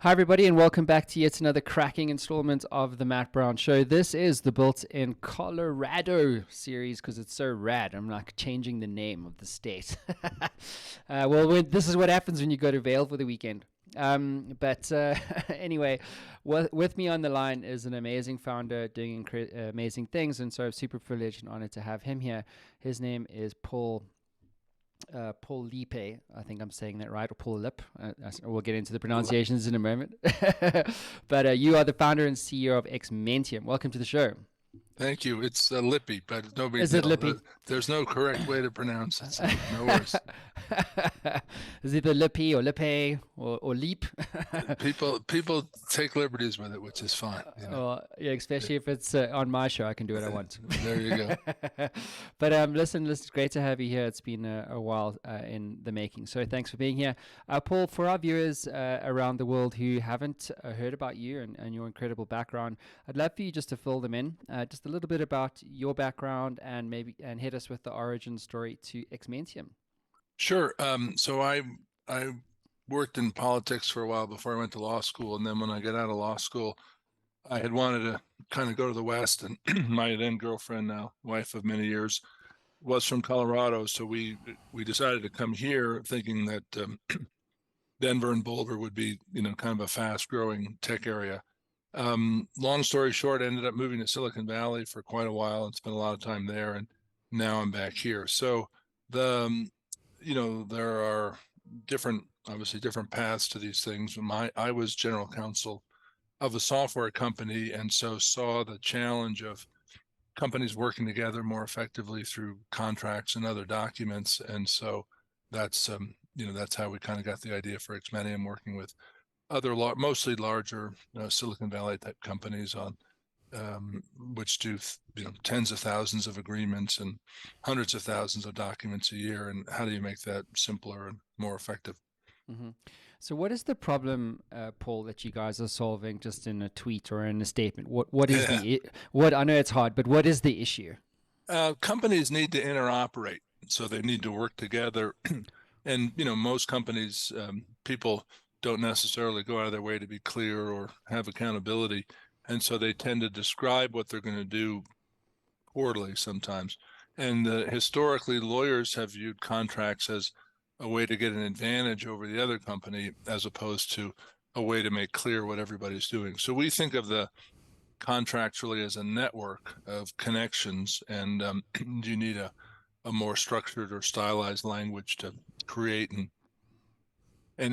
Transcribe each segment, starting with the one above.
Hi, everybody, and welcome back to yet another cracking installment of the Matt Brown Show. This is the Built in Colorado series because it's so rad. I'm like changing the name of the state. This is what happens when you go to Vail for the weekend. But anyway, with me on the line is an amazing founder doing amazing things, and so I'm super privileged and honored to have him here. His name is Paul Lippe, I think I'm saying that right, or Paul Lippe. We'll get into the pronunciations in a moment. But you are the founder and CEO of xMentium. Welcome to the show. Thank you. It's Lippe, but no big Is it deal. Lippe? There's no correct way to pronounce it, so no worries. Is it the Lippe or Lippe or Leap? People take liberties with it, which is fine. Yeah, especially if it's on my show, I can do what I want. There you go. But listen, it's great to have you here. It's been a while in the making, so thanks for being here. Paul, for our viewers around the world who haven't heard about you and your incredible background, I'd love for you just to fill them in, just a little bit about your background and hit us with the origin story to xMentium. Sure. So I worked in politics for a while before I went to law school, and then when I got out of law school, I had wanted to kind of go to the West, and my then girlfriend, now wife of many years, was from Colorado, so we decided to come here, thinking that Denver and Boulder would be, kind of a fast-growing tech area. Long story short, I ended up moving to Silicon Valley for quite a while and spent a lot of time there, and now I'm back here. So there are obviously different paths to these things. I was general counsel of a software company, and so saw the challenge of companies working together more effectively through contracts and other documents. And so that's how we kind of got the idea for xMentium, working with other mostly larger Silicon Valley type companies on which do tens of thousands of agreements and hundreds of thousands of documents a year, and how do you make that simpler and more effective? Mm-hmm. So what is the problem, Paul, that you guys are solving, just in a tweet or in a statement? What is what? I know it's hard, but what is the issue? Companies need to interoperate, so they need to work together. And most companies, people don't necessarily go out of their way to be clear or have accountability, and so they tend to describe what they're going to do poorly sometimes. And historically, lawyers have viewed contracts as a way to get an advantage over the other company, as opposed to a way to make clear what everybody's doing. So we think of the contracts really as a network of connections, and you need a more structured or stylized language to create and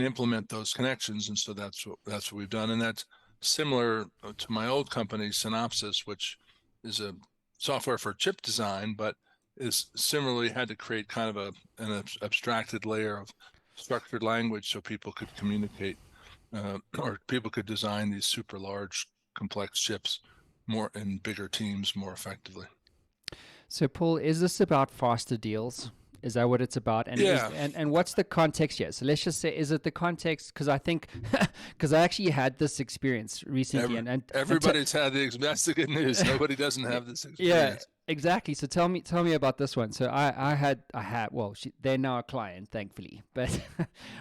implement those connections. And so that's what we've done. And that's similar to my old company, Synopsys, which is a software for chip design, but is similarly had to create kind of an abstracted layer of structured language so people could communicate, or people could design these super large, complex chips more in bigger teams more effectively. So, Paul, is this about faster deals? Is that what it's about? And Yeah. And what's the context here? So let's just say, is it the context? Because I think, because I actually had this experience recently, Everybody's had that's the good news. Nobody doesn't have this experience. Yeah, exactly. So tell me about this one. So I had well, they're now a client, thankfully. But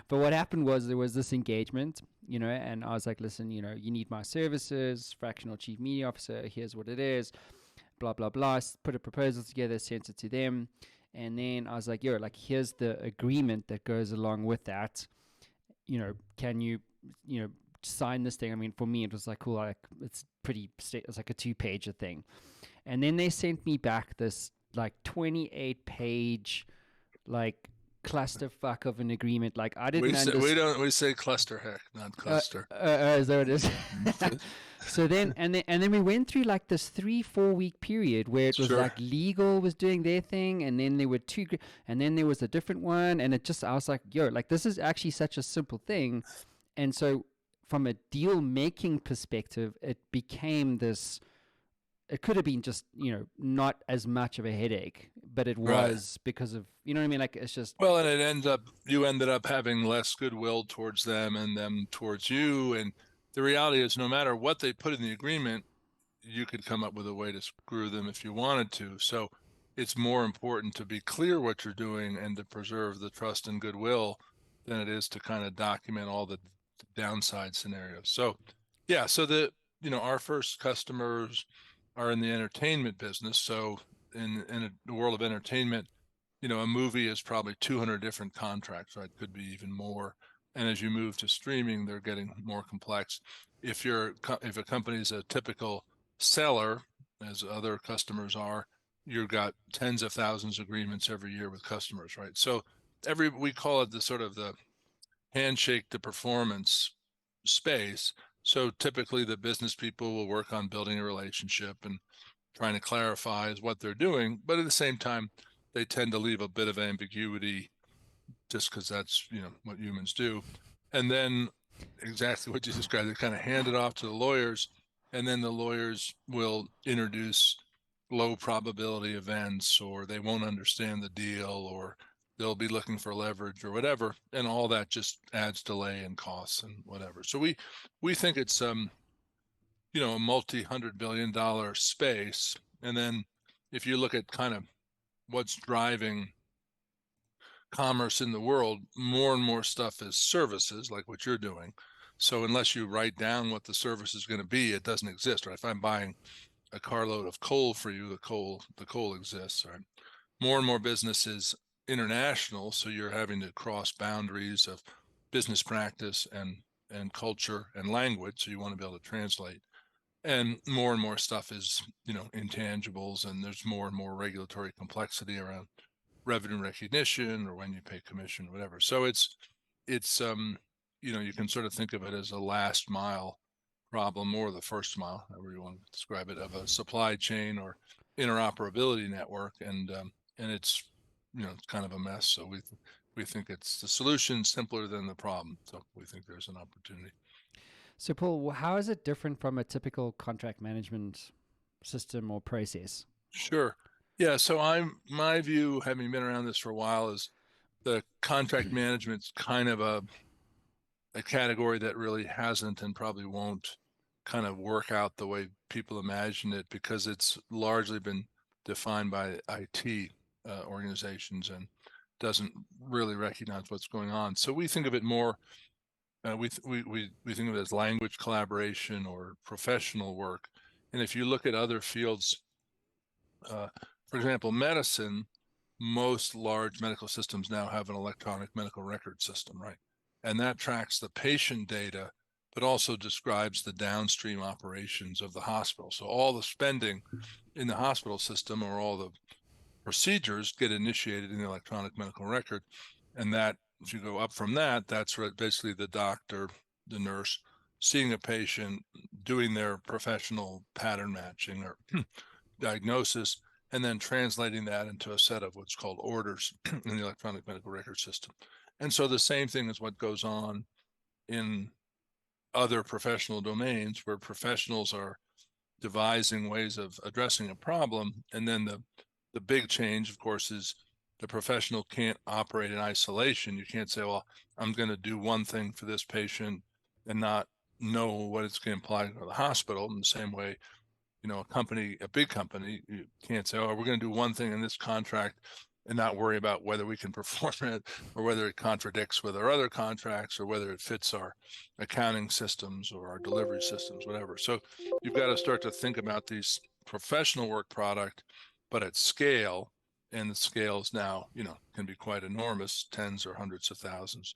but what happened was there was this engagement, and I was like, listen, you need my services, fractional chief media officer. Here's what it is, blah blah blah. Put a proposal together, sent it to them. And then I was like, here's the agreement that goes along with that. Can you, sign this thing? I mean, for me, it was like, cool, it's like a 2-page thing. And then they sent me back this 28-page, clusterfuck of an agreement. I didn't understand. We say cluster heck, not cluster. Is that what it is? So then we went through this 3-4 week period where it was Sure. legal was doing their thing, and then there were and then there was a different one, and I was like, this is actually such a simple thing. And so from a deal making perspective, it became this. It could have been just, not as much of a headache, but it was because of, you know what I mean? It's just. Well, and you ended up having less goodwill towards them and them towards you. And the reality is, no matter what they put in the agreement, you could come up with a way to screw them if you wanted to. So it's more important to be clear what you're doing and to preserve the trust and goodwill than it is to kind of document all the downside scenarios. So yeah, so our first customers are in the entertainment business. So in the world of entertainment, a movie is probably 200 different contracts, right? Could be even more. And as you move to streaming, they're getting more complex. If a company is a typical seller, as other customers are, you've got tens of thousands of agreements every year with customers, right? So we call it the sort of the handshake to performance space. So typically the business people will work on building a relationship and trying to clarify is what they're doing, but at the same time, they tend to leave a bit of ambiguity just because that's what humans do. And then exactly what you described, they kind of hand it off to the lawyers, and then the lawyers will introduce low probability events, or they won't understand the deal, or they'll be looking for leverage or whatever, and all that just adds delay and costs and whatever. So we think it's a multi-$100 billion space. And then if you look at kind of what's driving commerce in the world, more and more stuff is services, like what you're doing. So unless you write down what the service is going to be, it doesn't exist, right? If I'm buying a carload of coal for you, the coal exists, right? More and more businesses international, so you're having to cross boundaries of business practice and culture and language, so you want to be able to translate. And more stuff is intangibles, and there's more and more regulatory complexity around revenue recognition or when you pay commission or whatever. So it's you can sort of think of it as a last mile problem, or the first mile, however you want to describe it, of a supply chain or interoperability network. And it's it's kind of a mess. So we think it's the solution simpler than the problem. So we think there's an opportunity. So, Paul, how is it different from a typical contract management system or process? Sure. Yeah. So my view, having been around this for a while, is the contract management's kind of a category that really hasn't and probably won't kind of work out the way people imagine it, because it's largely been defined by IT organizations and doesn't really recognize what's going on. So we think of it more, we think of it as language collaboration or professional work. And if you look at other fields, for example, medicine, most large medical systems now have an electronic medical record system, right? And that tracks the patient data, but also describes the downstream operations of the hospital. So all the spending in the hospital system, or all the procedures, get initiated in the electronic medical record. And that, if you go up from that, that's basically the doctor, the nurse, seeing a patient, doing their professional pattern matching or diagnosis, and then translating that into a set of what's called orders in the electronic medical record system. And so the same thing is what goes on in other professional domains, where professionals are devising ways of addressing a problem. And then the big change, of course, is the professional can't operate in isolation. You can't say, well, I'm going to do one thing for this patient and not know what it's going to imply for the hospital. In the same way, a big company, you can't say, oh, we're going to do one thing in this contract and not worry about whether we can perform it, or whether it contradicts with our other contracts, or whether it fits our accounting systems or our delivery systems, whatever. So you've got to start to think about these professional work product, but at scale. And the scales now, can be quite enormous, tens or hundreds of thousands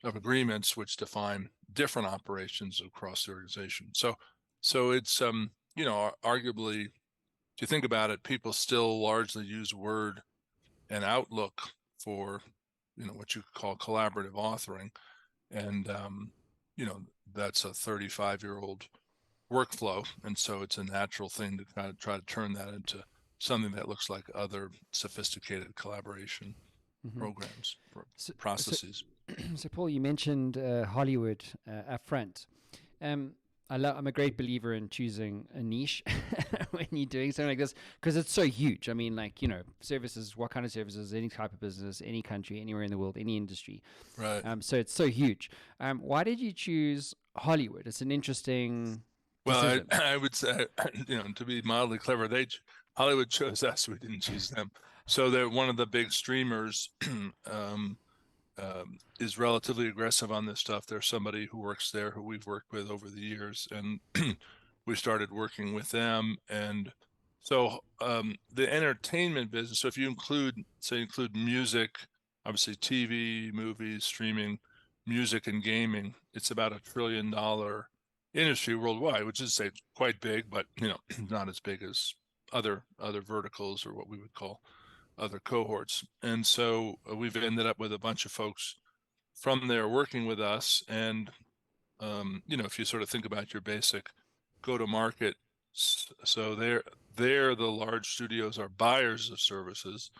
of agreements, which define different operations across the organization. So it's, arguably, if you think about it, people still largely use Word and Outlook for, what you call collaborative authoring. And, that's a 35-year-old workflow. And so it's a natural thing to kind of try to turn that into something that looks like other sophisticated collaboration programs, processes. So, Paul, you mentioned Hollywood up front. I'm a great believer in choosing a niche when you're doing something like this, because it's so huge. I mean, services, what kind of services, any type of business, any country, anywhere in the world, any industry. Right. So it's so huge. Why did you choose Hollywood? It's an interesting decision. Well, I would say, to be mildly clever, Hollywood chose us. We didn't choose them. So they're one of the big streamers. is relatively aggressive on this stuff. There's somebody who works there who we've worked with over the years, and we started working with them. And so the entertainment business, so if you include music, obviously TV, movies, streaming, music, and gaming, it's about $1 trillion industry worldwide, which is, say, quite big, but not as big as other verticals, or what we would call other cohorts. And so we've ended up with a bunch of folks from there working with us. And if you sort of think about your basic go-to-market, so they're the large studios are buyers of services,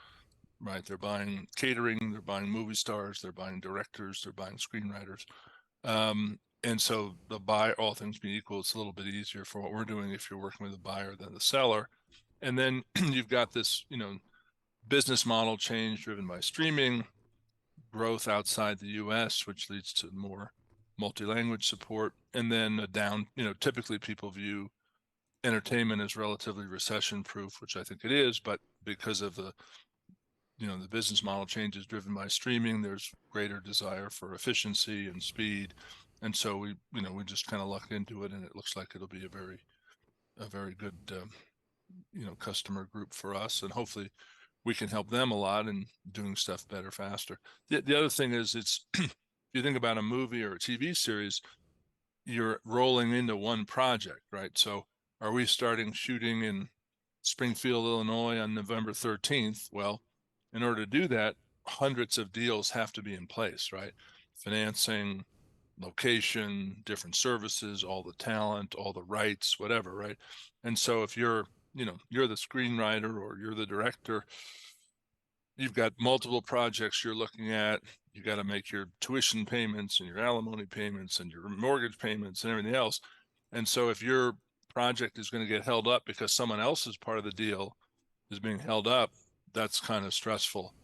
right? They're buying catering, they're buying movie stars, they're buying directors, they're buying screenwriters. And so the buy, all things being equal, it's a little bit easier for what we're doing if you're working with a buyer than the seller. And then you've got this, business model change driven by streaming, growth outside the US, which leads to more multi-language support, and then a down, typically people view entertainment as relatively recession proof, which I think it is, but because of the the business model changes driven by streaming, there's greater desire for efficiency and speed. And so we just kind of lucked into it, and it looks like it'll be a very good customer group for us, and hopefully we can help them a lot in doing stuff better, faster. The other thing is, it's if you think about a movie or a TV series, you're rolling into one project, right? So are we starting shooting in Springfield, Illinois on November 13th? Well, in order to do that, hundreds of deals have to be in place, right? Financing, location, different services, all the talent, all the rights, whatever, right? And so if you're the screenwriter or you're the director, you've got multiple projects you're looking at. You got to make your tuition payments and your alimony payments and your mortgage payments and everything else. And so if your project is going to get held up because someone else's part of the deal is being held up, that's kind of stressful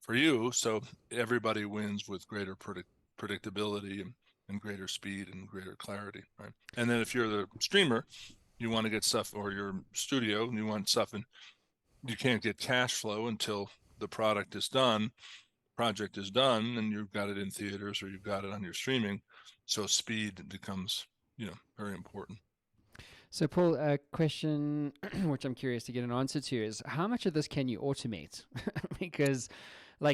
for you. So everybody wins with greater predictability and greater speed and greater clarity, right? And then if you're the streamer, you want to get stuff, or your studio, and you want stuff, and you can't get cash flow until the project is done, and you've got it in theaters or you've got it on your streaming. So speed becomes, very important. So, Paul, a question which I'm curious to get an answer to is, how much of this can you automate? Because,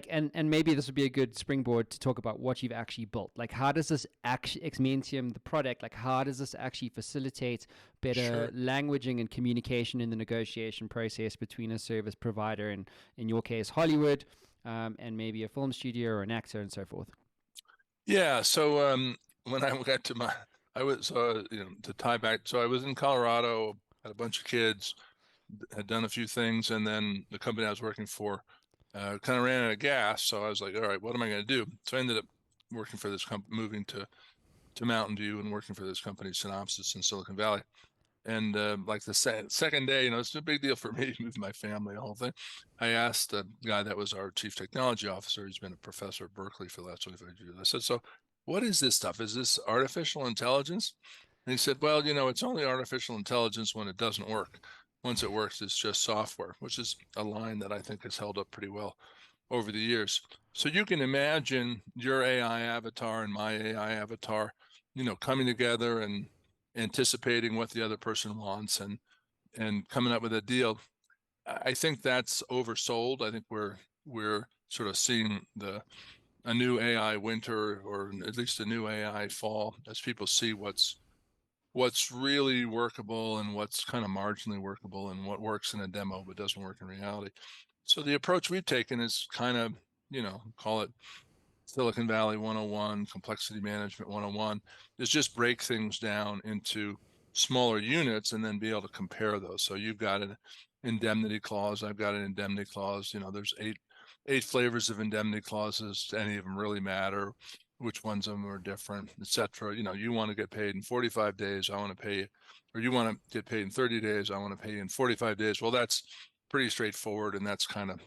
and maybe this would be a good springboard to talk about what you've actually built. Like, how does this actually, xMentium, the product, like, how does this actually facilitate better languaging and communication in the negotiation process between a service provider and, in your case, Hollywood, and maybe a film studio or an actor and so forth? Yeah. So when I got to I was, to tie back, so I was in Colorado, had a bunch of kids, had done a few things, and then the company I was working for kind of ran out of gas. So I was like, all right, what am I going to do? So I ended up working for this company, moving to Mountain View and working for this company, Synopsys, in Silicon Valley. And like the second day, it's a big deal for me to move my family, the whole thing. I asked the guy that was our chief technology officer, he's been a professor at Berkeley for the last 25 years. I said, so what is this stuff? Is this artificial intelligence? And he said, well, it's only artificial intelligence when it doesn't work. Once it works, it's just software, which is a line that I think has held up pretty well over the years. So you can imagine your AI avatar and my AI avatar, coming together and anticipating what the other person wants and coming up with a deal. I think that's oversold. I think we're sort of seeing a new AI winter, or at least a new AI fall, as people see what's really workable and what's kind of marginally workable and what works in a demo but doesn't work in reality. So the approach we've taken is kind of, call it Silicon Valley 101, complexity management 101, is just break things down into smaller units and then be able to compare those. So you've got an indemnity clause, I've got an indemnity clause. There's eight flavors of indemnity clauses. Do any of them really matter? Which ones of them are different, etc. You want to get paid in 45 days, I want to pay you, or you want to get paid in 30 days, I want to pay you in 45 days. Well, that's pretty straightforward, and that's kind of,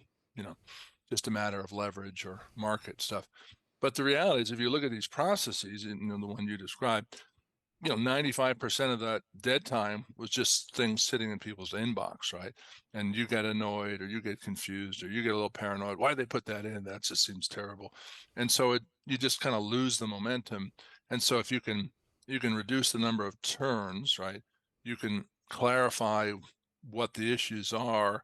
just a matter of leverage or market stuff. But the reality is, if you look at these processes, the one you described, 95% of that dead time was just things sitting in people's inbox, right? And you get annoyed or you get confused or you get a little paranoid. Why did they put that in? That just seems terrible. And so you just kind of lose the momentum. And so if you can reduce the number of turns, right? You can clarify what the issues are.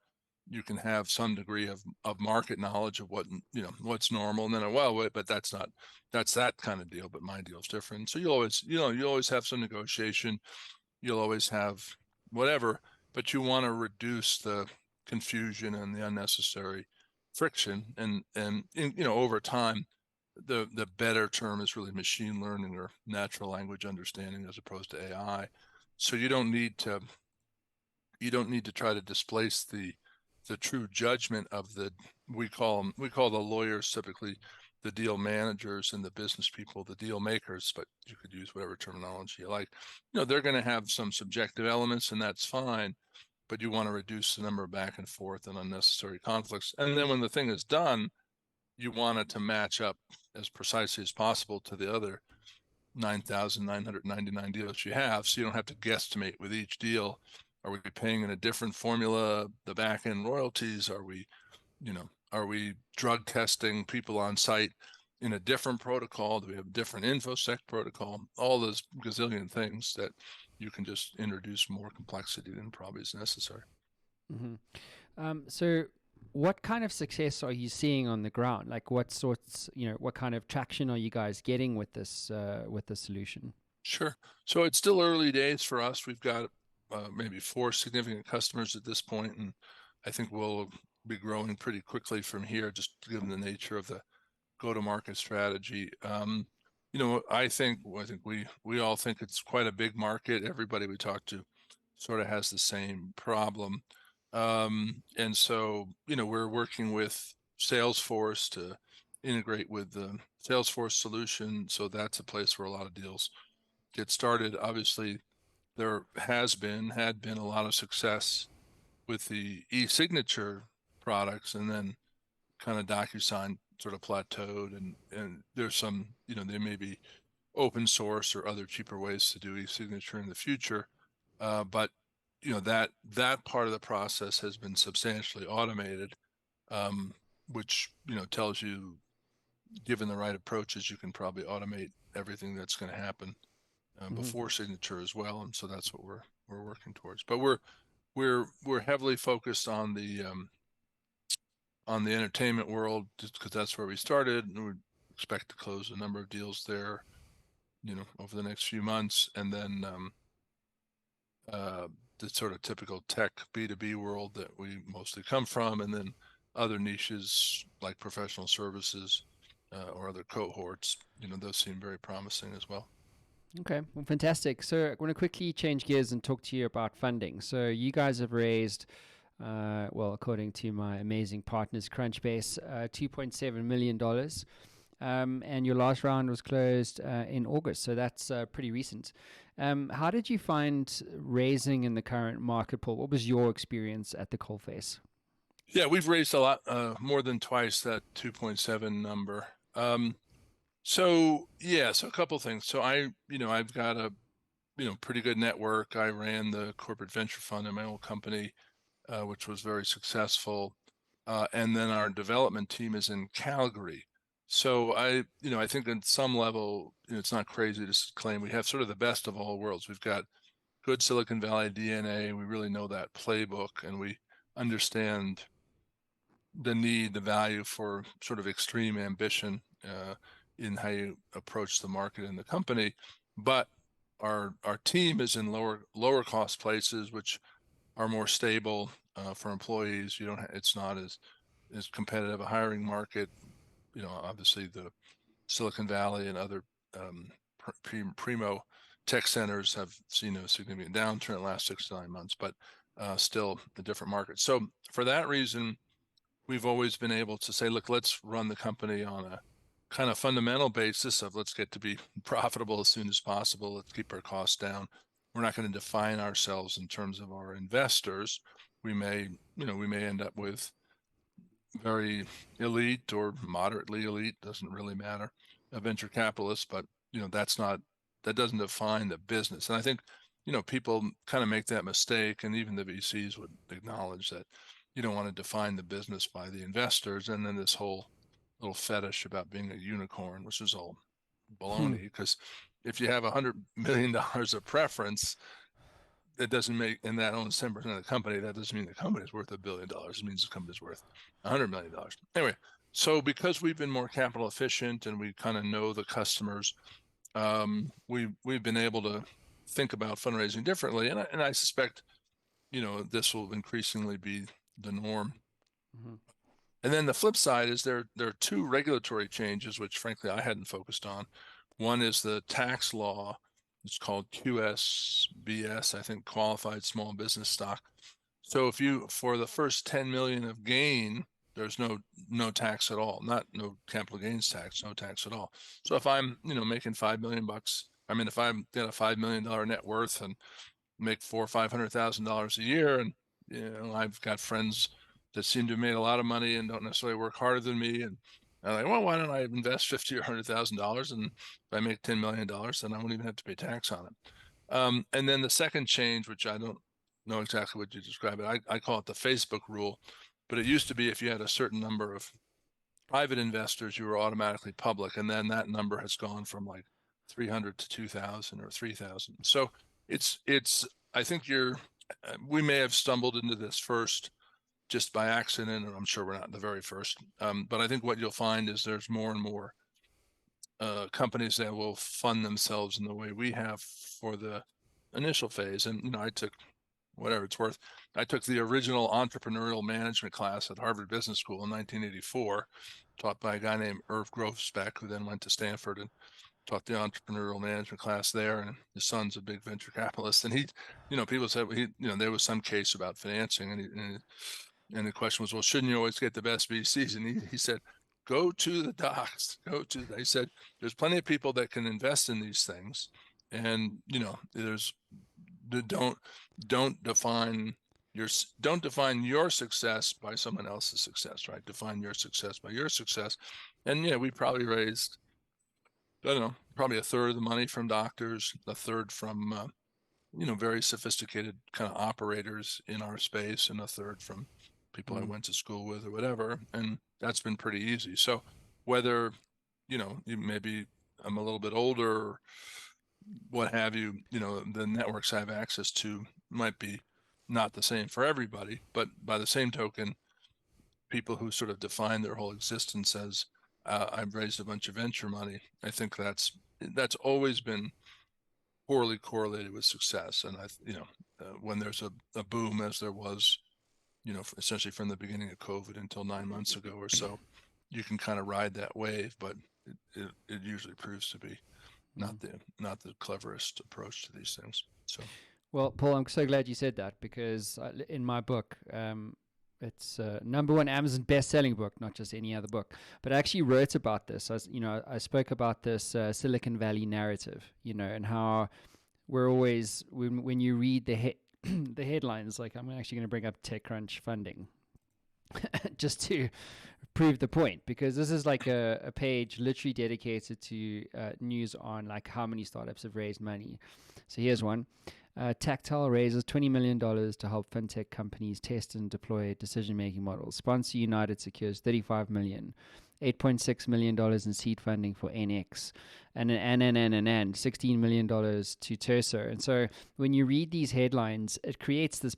You can have some degree of market knowledge of what's normal, and then wait, but that's that kind of deal, but my deal is different. So you always have some negotiation, you'll always have whatever, but you want to reduce the confusion and the unnecessary friction, and over time, the better term is really machine learning or natural language understanding as opposed to AI. So you don't need to try to displace the true judgment of we call the lawyers typically the deal managers, and the business people the deal makers, but you could use whatever terminology you like. They're going to have some subjective elements, and that's fine, but you want to reduce the number of back and forth and unnecessary conflicts. And then when the thing is done, you want it to match up as precisely as possible to the other 9,999 deals you have, so you don't have to guesstimate with each deal. Are we paying in a different formula, the back end royalties? Are we drug testing people on site in a different protocol? Do we have a different infosec protocol? All those gazillion things that you can just introduce more complexity than probably is necessary. So what kind of success are you seeing on the ground? Like what sorts, what kind of traction are you guys getting with this solution? Sure. So it's still early days for us. We've got maybe 4 significant customers at this point, and I think we'll be growing pretty quickly from here, just given the nature of the go-to-market strategy. I think we all think it's quite a big market. Everybody we talk to sort of has the same problem. And so, we're working with Salesforce to integrate with the Salesforce solution. So that's a place where a lot of deals get started. Obviously, there had been a lot of success with the e-signature products, and then kind of DocuSign sort of plateaued, and there's some, there may be open source or other cheaper ways to do e-signature in the future. But that part of the process has been substantially automated, which tells you, given the right approaches, you can probably automate everything that's going to happen before signature as well. And so that's what we're working towards. But we're heavily focused on the entertainment world, just because that's where we started, and we expect to close a number of deals there, over the next few months, and then the sort of typical tech B2B world that we mostly come from, and then other niches like professional services or other cohorts. Those seem very promising as well. Okay, well, fantastic. So I want to quickly change gears and talk to you about funding. So you guys have raised, according to my amazing partners, Crunchbase, $2.7 million. And your last round was closed in August, so that's pretty recent. How did you find raising in the current market pool? What was your experience at the coalface? Yeah, we've raised a lot, more than twice that 2.7 number. So a couple things. So I've got a pretty good network. I ran the corporate venture fund in my old company, which was very successful. And then our development team is in Calgary. So I think at some level, it's not crazy to claim we have sort of the best of all worlds. We've got good Silicon Valley DNA. We really know that playbook, and we understand the value for sort of extreme ambition in how you approach the market and the company. But our team is in lower cost places, which are more stable for employees. It's not as competitive a hiring market. Obviously the Silicon Valley and other primo tech centers have seen a significant downturn in the last 6 to 9 months, but still a different market. So for that reason, we've always been able to say, look, let's run the company on a kind of fundamental basis of let's get to be profitable as soon as possible. Let's keep our costs down. We're not going to define ourselves in terms of our investors. We may end up with very elite or moderately elite, doesn't really matter, a venture capitalist, but that's not doesn't define the business. And I think, people kind of make that mistake, and even the VCs would acknowledge that you don't want to define the business by the investors. And then this whole little fetish about being a unicorn, which is all baloney, because if you have $100 million of preference, it doesn't make, and that owns 10% of the company, that doesn't mean the company is worth $1 billion. It means the company is worth $100 million. Anyway, so because we've been more capital efficient and we kind of know the customers, we've been able to think about fundraising differently, and I suspect, this will increasingly be the norm. Mm-hmm. And then the flip side is there are two regulatory changes, which frankly I hadn't focused on. One is the tax law. It's called QSBS, I think, qualified small business stock. So if you, for the first 10 million of gain, there's no tax at all, no capital gains tax, no tax at all. So if I'm, making $5 million, if I'm got a $5 million net worth and make $400,000 or $500,000 a year, and I've got friends that seem to have made a lot of money and don't necessarily work harder than me, and I'm like, well, why don't I invest $50,000 or $100,000, and if I make $10 million, then I won't even have to pay tax on it. And then the second change, which I don't know exactly what you describe it, I call it the Facebook rule, but it used to be if you had a certain number of private investors, you were automatically public, and then that number has gone from like 300 to 2,000 or 3,000. So it's I think we may have stumbled into this first just by accident, and I'm sure we're not the very first. But I think what you'll find is there's more and more companies that will fund themselves in the way we have for the initial phase. And I took, whatever it's worth, I took the original entrepreneurial management class at Harvard Business School in 1984, taught by a guy named Irv Grossbeck, who then went to Stanford and taught the entrepreneurial management class there. And his son's a big venture capitalist. And he, people said, there was some case about financing, and the question was, well, shouldn't you always get the best VCs? And he said, go to the docs. He said, there's plenty of people that can invest in these things, and don't define your success by someone else's success, right? Define your success by your success. And we probably raised, I don't know, probably a third of the money from doctors, a third from very sophisticated kind of operators in our space, and a third from people I went to school with or whatever. And that's been pretty easy. So whether, maybe I'm a little bit older or what have you, the networks I have access to might be not the same for everybody. But by the same token, people who sort of define their whole existence as I've raised a bunch of venture money, I think that's always been poorly correlated with success. And when there's a boom, as there was, essentially from the beginning of COVID until 9 months ago or so, you can kind of ride that wave, but it usually proves to be not the cleverest approach to these things. So, well, Paul, I'm so glad you said that, because in my book, it's #1 Amazon best-selling book, not just any other book. But I actually wrote about this. I spoke about this Silicon Valley narrative, and how we're always, when you read the headlines, like I'm actually going to bring up TechCrunch funding just to prove the point, because this is like a page literally dedicated to news on like how many startups have raised money. So here's one. Tactile raises $20 million to help fintech companies test and deploy decision-making models. Sponsor United secures $35 million. $8.6 million in seed funding for NX, and $16 million to Terso. And so when you read these headlines, it creates this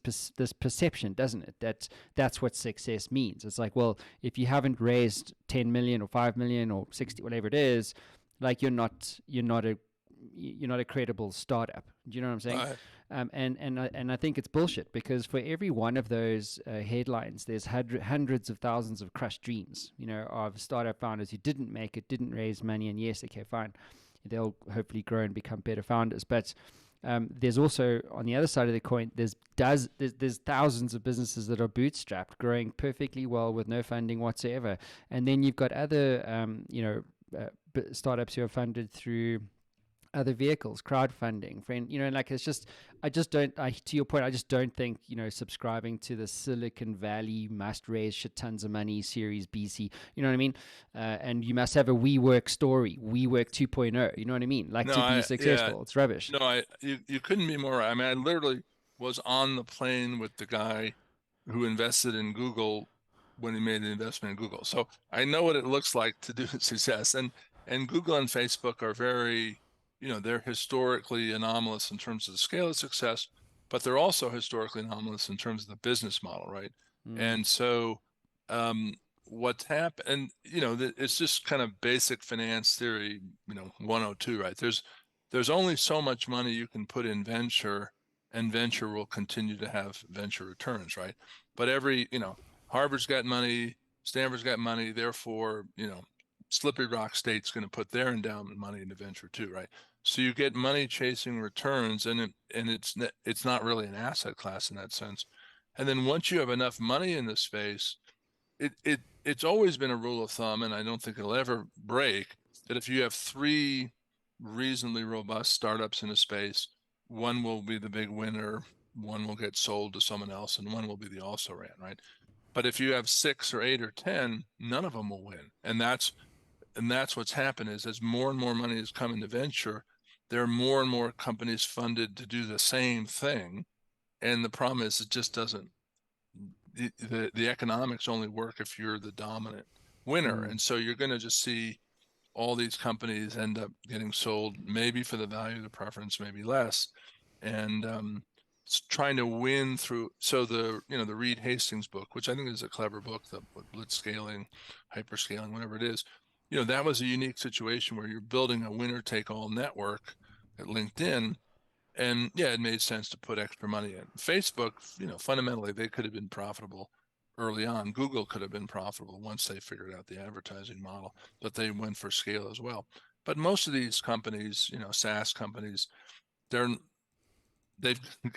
perception, doesn't it, that's what success means. It's like, well, if you haven't raised 10 million or 5 million or 60, whatever it is, like you're not a credible startup. Do you know what I'm saying? And I think it's bullshit, because for every one of those headlines, there's hundreds of thousands of crushed dreams, of startup founders who didn't make it, didn't raise money, and yes, okay, fine, they'll hopefully grow and become better founders. But there's also, on the other side of the coin, there's thousands of businesses that are bootstrapped, growing perfectly well with no funding whatsoever. And then you've got other, startups who are funded through other vehicles, crowdfunding, friend, like it's just, to your point, I just don't think, subscribing to the Silicon Valley must raise shit tons of money, Series BC, you know what I mean? And you must have a WeWork story, WeWork 2.0, you know what I mean? Like No, to be successful, it's rubbish. no, you couldn't be more right. I mean, I literally was on the plane with the guy who invested in Google when he made the investment in Google. So I know what it looks like to do success. And Google and Facebook are very, they're historically anomalous in terms of the scale of success, but they're also historically anomalous in terms of the business model, right? And so what's happened, and it's just kind of basic finance theory, 102, right? There's only so much money you can put in venture, and venture will continue to have venture returns, right? But Harvard's got money, Stanford's got money, therefore, Slippery Rock State's going to put their endowment money into venture too, right? So you get money chasing returns, and it's not really an asset class in that sense. And then once you have enough money in the space, it's always been a rule of thumb, and I don't think it'll ever break, that if you have 3 reasonably robust startups in a space, one will be the big winner, one will get sold to someone else, and one will be the also ran, right? But if you have 6 or 8 or 10, none of them will win. And that's what's happened is, as more and more money has come into venture, there are more and more companies funded to do the same thing. And the problem is, it just doesn't, the economics only work if you're the dominant winner. And so you're going to just see all these companies end up getting sold, maybe for the value of the preference, maybe less, and trying to win through. So the Reed Hastings book, which I think is a clever book, the blitzscaling, hyperscaling, whatever it is, that was a unique situation where you're building a winner-take-all network at LinkedIn. And yeah, it made sense to put extra money in. Facebook, fundamentally, they could have been profitable early on. Google could have been profitable once they figured out the advertising model, but they went for scale as well. But most of these companies, SaaS companies, they've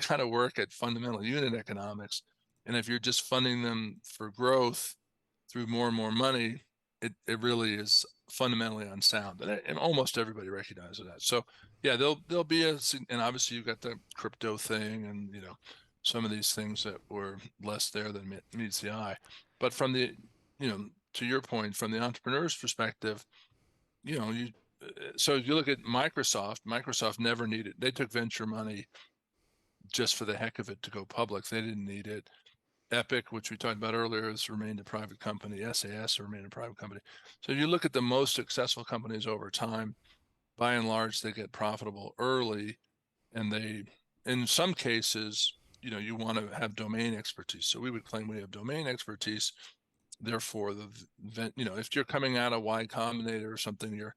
got to work at fundamental unit economics. And if you're just funding them for growth through more and more money, it really is fundamentally unsound, and almost everybody recognizes that. So yeah, there'll be and obviously you've got the crypto thing, and some of these things that were less there than meets the eye. But from the to your point, from the entrepreneur's perspective, so if you look at Microsoft never needed, they took venture money just for the heck of it to go public. They didn't need it. Epic, which we talked about earlier, has remained a private company. SAS remained a private company. So if you look at the most successful companies over time, by and large, they get profitable early, and they, in some cases, you want to have domain expertise. So we would claim we have domain expertise. Therefore, if you're coming out of Y Combinator or something, you're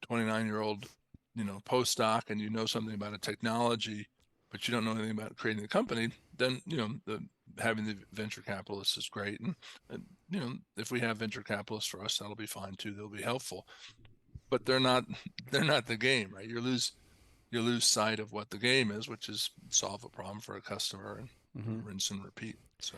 29-year-old, postdoc, and you know something about a technology, but you don't know anything about creating the company, then having the venture capitalists is great. And if we have venture capitalists for us, that'll be fine too. They'll be helpful, but they're not the game, right? You lose sight of what the game is, which is solve a problem for a customer and rinse and repeat. So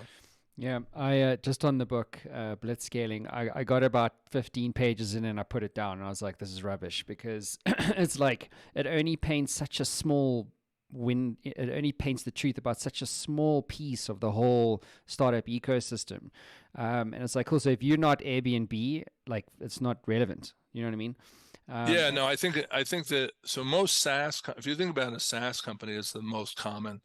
yeah, I just on the book blitzscaling, I got about 15 pages in and I put it down, and I was like, this is rubbish, because it's like it only paints such a small it only paints the truth about such a small piece of the whole startup ecosystem. And it's like, also, if you're not Airbnb, like, it's not relevant. You know what I mean? Yeah, no, I think that, so most SaaS, if you think about a SaaS company, it's the most common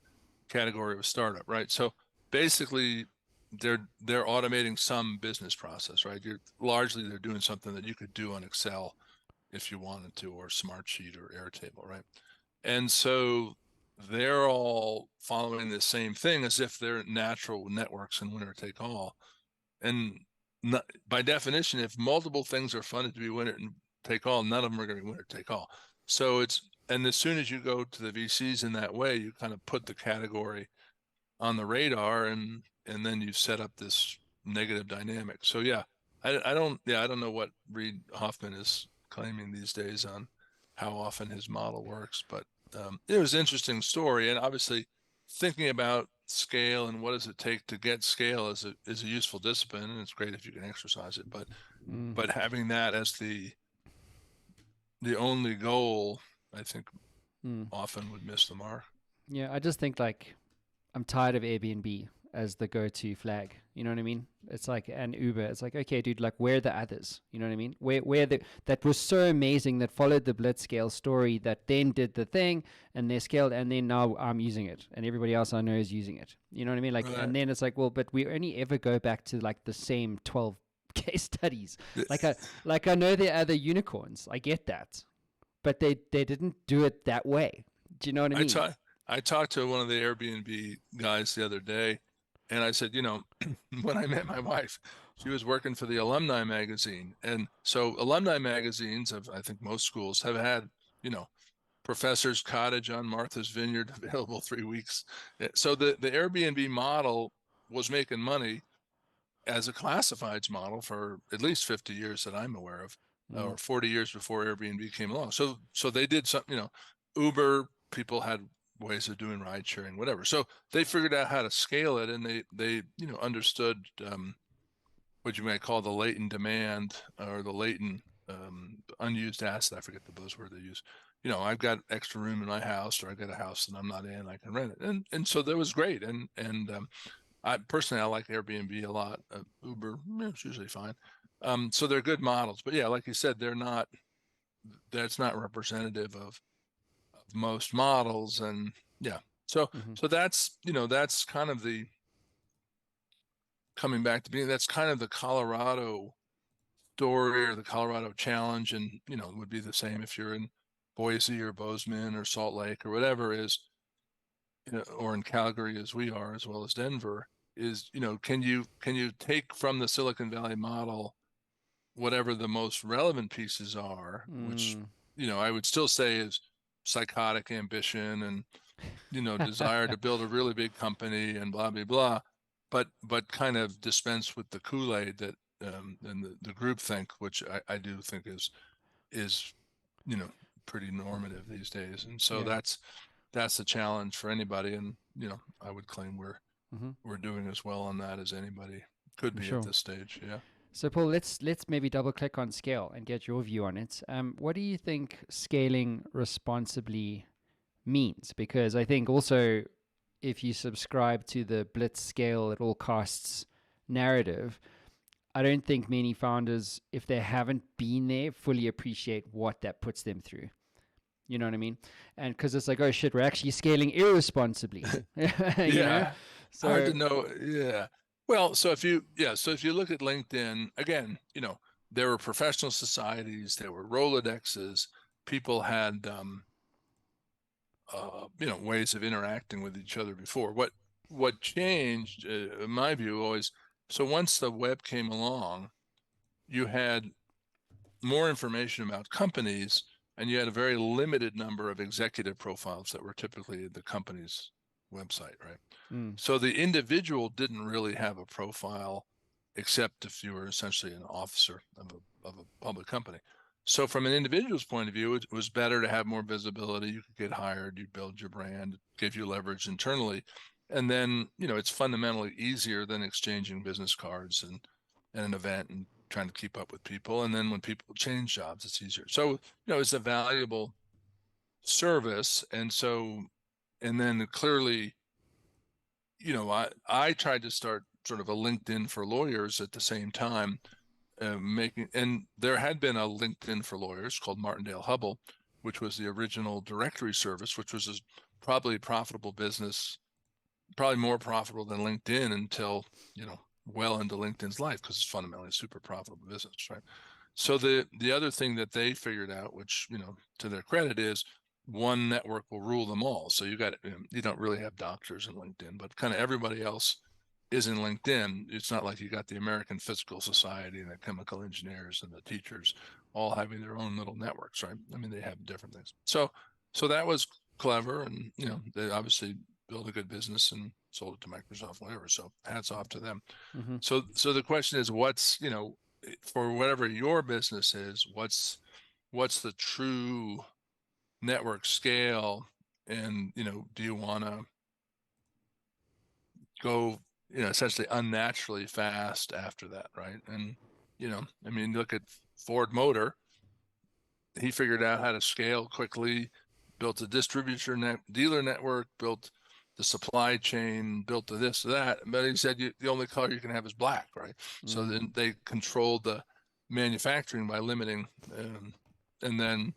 category of startup, right? So basically, they're automating some business process, right? They're doing something that you could do on Excel if you wanted to, or Smartsheet or Airtable, right? And so they're all following the same thing as if they're natural networks and winner take all. And by definition, if multiple things are funded to be winner take all, none of them are going to be winner take all. So and as soon as you go to the VCs in that way, you kind of put the category on the radar, and then you set up this negative dynamic. So yeah, I don't know what Reid Hoffman is claiming these days on how often his model works, but it was an interesting story. And obviously thinking about scale and what does it take to get scale is a useful discipline, and it's great if you can exercise it, but having that as the only goal I think Mm. often would miss the mark. Yeah, I just think like I'm tired of Airbnb as the go-to flag. You know what I mean? It's like and Uber. It's like, okay, dude, like where are the others? You know what I mean? Where the that was so amazing that followed the Blitzscale story that then did the thing and they scaled and then now I'm using it and everybody else I know is using it. You know what I mean? Like Right. and then it's like, well, but we only ever go back to like the same 12 case studies. Like I know there are other unicorns. I get that. But they didn't do it that way. Do you know what I I mean? talked I talked to one of the Airbnb guys the other day, and I said, when I met my wife, she was working for the alumni magazine, and so alumni magazines of I think most schools have had, professor's cottage on Martha's Vineyard available 3 weeks. So the Airbnb model was making money as a classifieds model for at least 50 years that I'm aware of, or 40 years before Airbnb came along. So they did something, Uber, people had ways of doing ride sharing, whatever. So they figured out how to scale it, and they understood what you might call the latent demand or the latent unused asset. I forget the buzzword they use. I've got extra room in my house, or I've got a house that I'm not in, I can rent it, and so that was great. And I personally, I like Airbnb a lot. Uber, it's usually fine. So they're good models, but yeah, like you said, that's not representative of most models. And yeah, so Mm-hmm. so that's kind of the coming back to being that's kind of the Colorado story or the Colorado challenge, and it would be the same if you're in Boise or Bozeman or Salt Lake or whatever is, or in Calgary as we are, as well as Denver, is can you take from the Silicon Valley model whatever the most relevant pieces are, which Mm. I would still say is psychotic ambition and desire to build a really big company and blah blah blah, but kind of dispense with the Kool-Aid that and the group think, which I do think is you know pretty normative these days. And so Yeah. that's the challenge for anybody, and I would claim Mm-hmm. we're doing as well on that as anybody could For be at sure. this stage. Yeah. So Paul, let's maybe double click on scale and get your view on it. What do you think scaling responsibly means? Because I think also if you subscribe to the blitz scale at all costs narrative, I don't think many founders, if they haven't been there, fully appreciate what that puts them through. You know what I mean? And because it's like, oh shit, we're actually scaling irresponsibly. You know? Yeah. Hard So, to know. Yeah. Well, so if you look at LinkedIn, again, there were professional societies, there were Rolodexes, people had ways of interacting with each other before. What changed, in my view, always, so once the web came along, you had more information about companies, and you had a very limited number of executive profiles that were typically the company's website, right? mm, So the individual didn't really have a profile, except if you were essentially an officer of a public company. So from an individual's point of view, it was better to have more visibility. You could get hired, you build your brand, give you leverage internally. And then, it's fundamentally easier than exchanging business cards and an event and trying to keep up with people. And then when people change jobs, it's easier. So, it's a valuable service. And then clearly, I tried to start sort of a LinkedIn for lawyers at the same time, and there had been a LinkedIn for lawyers called Martindale Hubbell, which was the original directory service, which was probably a profitable business, probably more profitable than LinkedIn until, well into LinkedIn's life, because it's fundamentally a super profitable business, right? So the other thing that they figured out, which, to their credit, is one network will rule them all. So you don't really have doctors in LinkedIn, but kind of everybody else is in LinkedIn. It's not like you got the American Physical Society and the chemical engineers and the teachers all having their own little networks, right? I mean, they have different things. So that was clever, and they obviously built a good business and sold it to Microsoft, whatever. So hats off to them. mm-hmm. So the question is, what's for whatever your business is, what's the true network scale, and do you want to go essentially unnaturally fast after that, right? And I mean, look at Ford Motor. he figured out how to scale quickly, built a dealer network, built the supply chain, built the this, that. But he said the only color you can have is black, right? So then they controlled the manufacturing by limiting, and then,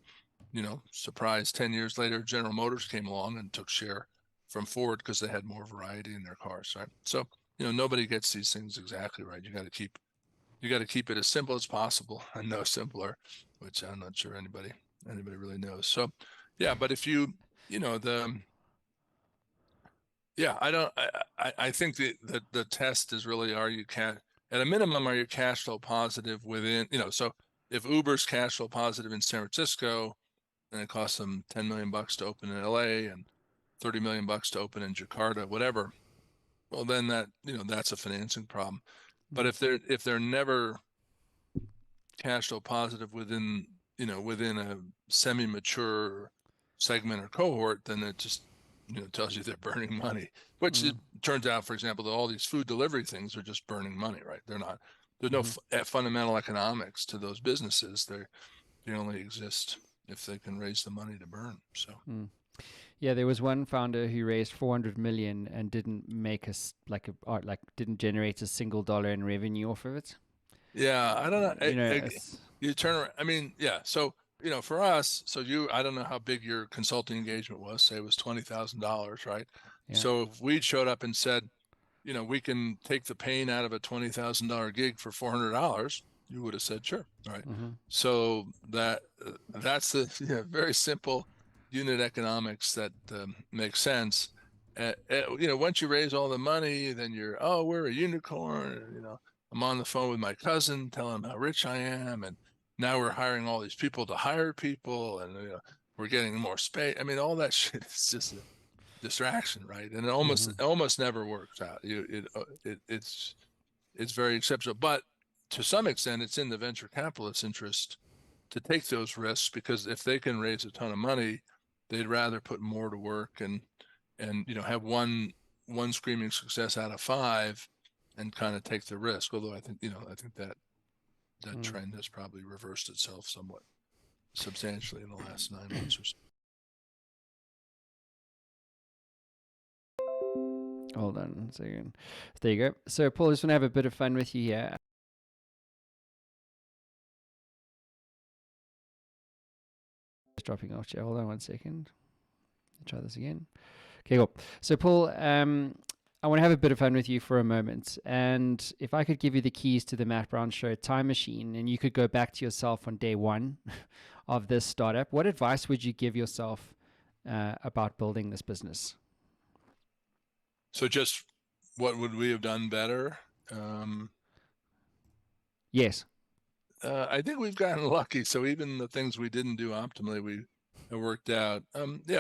surprise, 10 years later, General Motors came along and took share from Ford because they had more variety in their cars, right? So, nobody gets these things exactly right. You got to keep it as simple as possible and no simpler, which I'm not sure anybody really knows. So, yeah, but if I don't, I think the test is really, at a minimum, are you cash flow positive within, so if Uber's cash flow positive in San Francisco, and it costs them $10 million to open in LA and $30 million to open in Jakarta, whatever, well, then that's a financing problem. But if they're never cash flow positive within a semi-mature segment or cohort, then it just tells you they're burning money, which it turns out, for example, that all these food delivery things are just burning money, right? There's no fundamental economics to those businesses. They only exist if they can raise the money to burn. So yeah, there was one founder who raised 400 million and didn't make didn't generate a single dollar in revenue off of it. Yeah, I don't know. You turn around. I mean, yeah. So for us, I don't know how big your consulting engagement was. Say it was $20,000, right? Yeah. So if we showed up and said, we can take the pain out of a $20,000 gig for $400, you would have said sure, right? So that's the very simple unit economics that makes sense. Once you raise all the money, then we're a unicorn. I'm on the phone with my cousin telling him how rich I am, and now we're hiring all these people to hire people, and we're getting more space. I mean, all that shit is just a distraction, right? And it almost never works out. It's very exceptional, but to some extent, it's in the venture capitalist's interest to take those risks, because if they can raise a ton of money, they'd rather put more to work and have one screaming success out of 5 and kind of take the risk. Although I think that trend has probably reversed itself somewhat substantially in the last 9 months or so. Hold on a second. There you go. So, Paul, I just want to have a bit of fun with you here. Just dropping off. Hold on 1 second. Try this again. Okay, cool. So, Paul, I want to have a bit of fun with you for a moment. And if I could give you the keys to the Matt Brown Show time machine, and you could go back to yourself on day 1 of this startup, what advice would you give yourself about building this business? So just what would we have done better? Yes. I think we've gotten lucky. So even the things we didn't do optimally, we have worked out.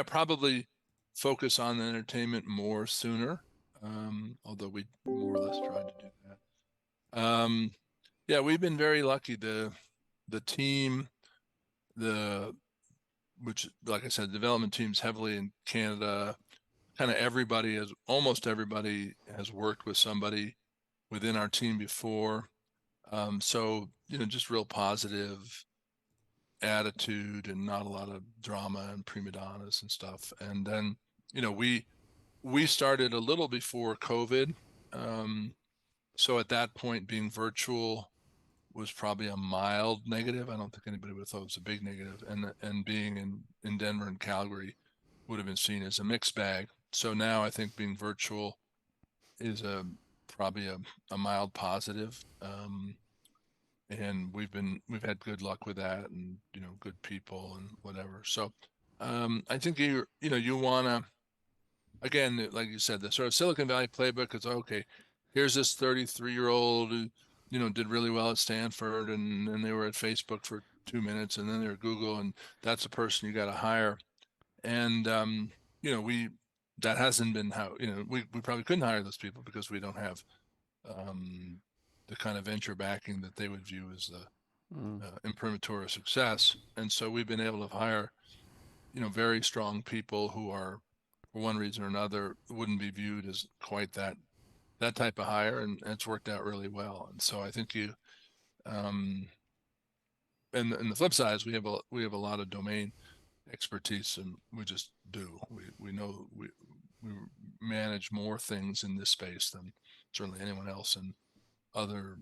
Probably focus on entertainment more sooner. Although we more or less tried to do that. We've been very lucky. The team, which, like I said, development team's heavily in Canada. Kind of almost everybody has worked with somebody within our team before. So, just real positive attitude and not a lot of drama and prima donnas and stuff. And then, we started a little before COVID. So at that point, being virtual was probably a mild negative. I don't think anybody would have thought it was a big negative. And being in Denver and Calgary would have been seen as a mixed bag. So now I think being virtual is probably a mild positive. And we've had good luck with that, and good people and whatever. So I think you want to, again, like you said, the sort of Silicon Valley playbook is, okay, here's this 33-year-old who did really well at Stanford, and then they were at Facebook for 2 minutes, and then they're at Google, and that's a person you got to hire. And that hasn't been how we probably couldn't hire those people because we don't have the kind of venture backing that they would view as the imprimatur of success. And so we've been able to hire very strong people who are, for one reason or another, wouldn't be viewed as quite that type of hire, and it's worked out really well. And so I think and the flip side is we have a lot of domain expertise, and we just do. We know we manage more things in this space than certainly anyone else in other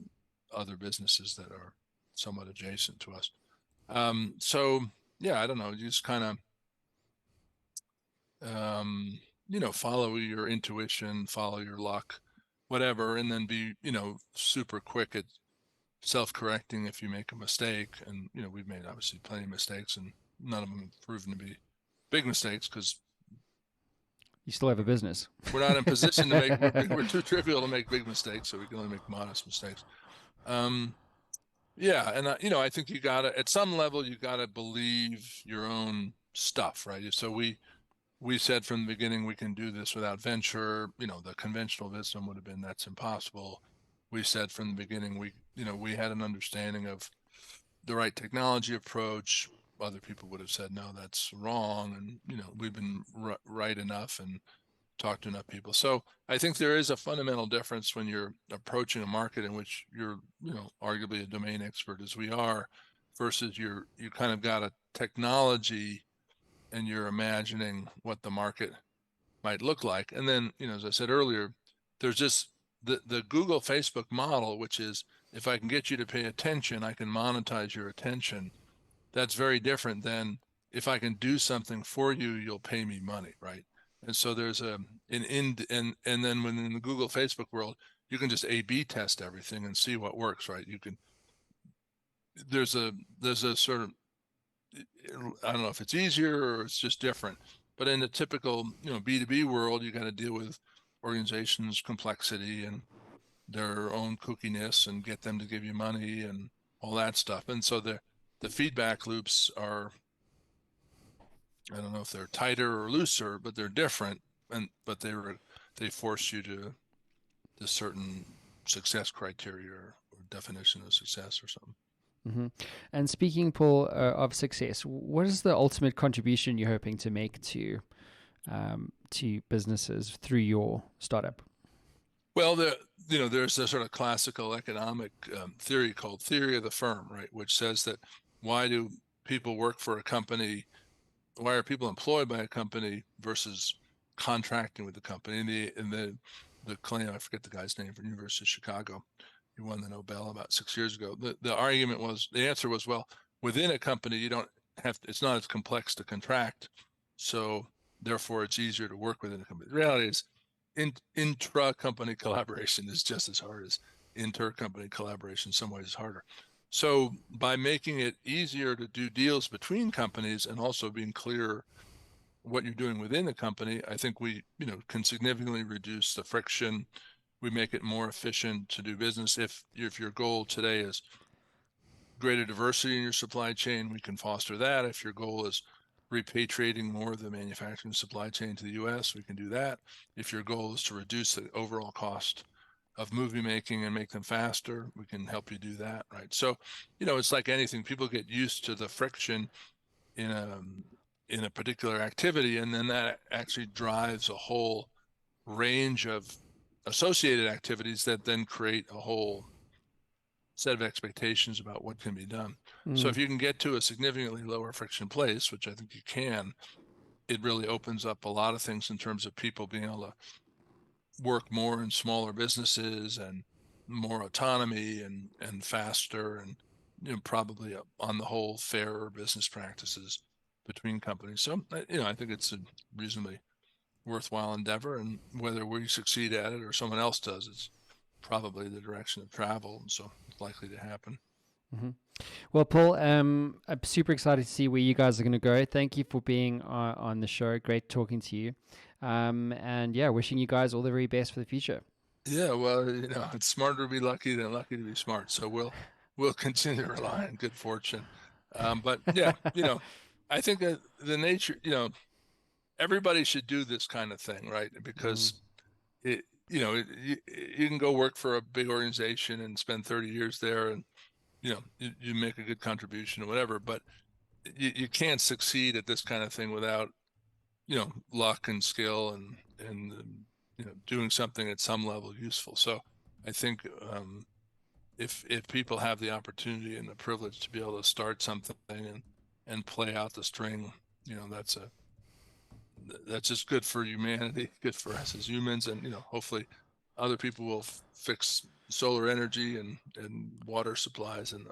businesses that are somewhat adjacent to us. So yeah, I don't know. You just kind of follow your intuition, follow your luck, whatever, and then be super quick at self-correcting if you make a mistake. And we've made obviously plenty of mistakes, and none of them have proven to be big mistakes because you still have a business. we're not in position to make. We're too trivial to make big mistakes, so we can only make modest mistakes. Yeah, and I think you gotta, at some level, you gotta believe your own stuff, right? So we said from the beginning we can do this without venture. The conventional wisdom would have been that's impossible. We said from the beginning we had an understanding of the right technology approach. Other people would have said no, that's wrong, and we've been right enough and talked to enough people. So I think there is a fundamental difference when you're approaching a market in which you're arguably a domain expert as we are, versus you kind of got a technology and you're imagining what the market might look like. And then as I said earlier, there's just the Google Facebook model, which is if I can get you to pay attention, I can monetize your attention. That's very different than if I can do something for you, you'll pay me money, right? And so there's and then when in the Google Facebook world, you can just A/B test everything and see what works, right? There's a sort of, I don't know if it's easier or it's just different, but in the typical B2B world, you got to deal with organizations' complexity and their own kookiness and get them to give you money and all that stuff. And so the feedback loops are, I don't know if they're tighter or looser, but they're different, but they force you to this certain success criteria or definition of success or something. Mm-hmm. And speaking, Paul, of success, what is the ultimate contribution you're hoping to make to businesses through your startup? Well, there's a sort of classical economic theory called theory of the firm, right? Which says that why do people work for a company? Why are people employed by a company versus contracting with the company? And the claim, I forget the guy's name, from University of Chicago. He won the Nobel about 6 years ago. The answer was, well, within a company, it's not as complex to contract. So therefore it's easier to work within a company. The reality is intra-company collaboration is just as hard as inter-company collaboration. In some ways it's harder. So by making it easier to do deals between companies and also being clear what you're doing within the company, I think we can significantly reduce the friction. We make it more efficient to do business. If your goal today is greater diversity in your supply chain, we can foster that. If your goal is repatriating more of the manufacturing supply chain to the US, we can do that. If your goal is to reduce the overall cost of movie making and make them faster, we can help you do that, right? So, it's like anything. People get used to the friction in a particular activity, and then that actually drives a whole range of associated activities that then create a whole set of expectations about what can be done. So if you can get to a significantly lower friction place, which I think you can, it really opens up a lot of things in terms of people being able to work more in smaller businesses and more autonomy and faster, and probably on the whole fairer business practices between companies. So I think it's a reasonably worthwhile endeavor, and whether we succeed at it or someone else does, it's probably the direction of travel, and so it's likely to happen. Mm-hmm. Well, Paul, I'm super excited to see where you guys are going to go. Thank you for being on the show. Great talking to you. And yeah, wishing you guys all the very best for the future. Yeah, well, it's smarter to be lucky than lucky to be smart. So we'll continue to rely on good fortune. But yeah, I think that the nature, everybody should do this kind of thing, right? Because you can go work for a big organization and spend 30 years there, and you make a good contribution or whatever, but you can't succeed at this kind of thing without luck and skill and doing something at some level useful. So I think if people have the opportunity and the privilege to be able to start something and play out the string, that's just good for humanity, good for us as humans, and hopefully other people will fix solar energy and water supplies and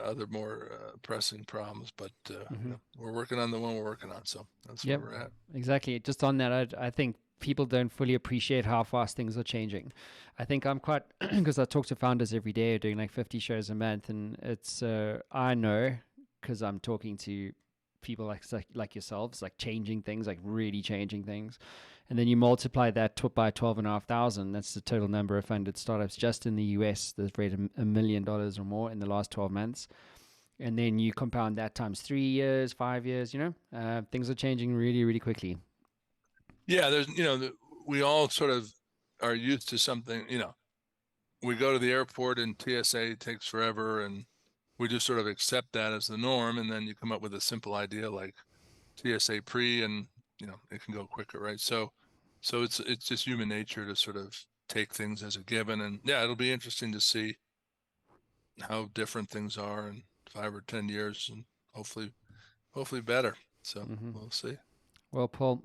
other more pressing problems. But we're working on the one we're working on, so that's where we're at. Exactly. Just on that, I think people don't fully appreciate how fast things are changing. I think I'm quite because I talk to founders every day doing like 50 shows a month, and it's I know because I'm talking to people like yourselves, like changing things, like really changing things. And then you multiply that by 12,500. That's the total number of funded startups just in the US that's raised $1 million or more in the last 12 months. And then you compound that times 3 years, 5 years, things are changing really, really quickly. Yeah, there's, we all sort of are used to something, we go to the airport and TSA takes forever, and we just sort of accept that as the norm. And then you come up with a simple idea like TSA pre, and it can go quicker, right? So it's just human nature to sort of take things as a given. And yeah, it'll be interesting to see how different things are in 5 or 10 years, and hopefully better. So we'll see. Well, Paul,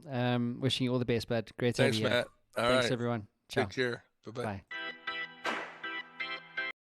wishing you all the best, bud. Great to have Thanks, you here. Matt. All Thanks, right. everyone. Ciao. Take care. Bye-bye. Bye.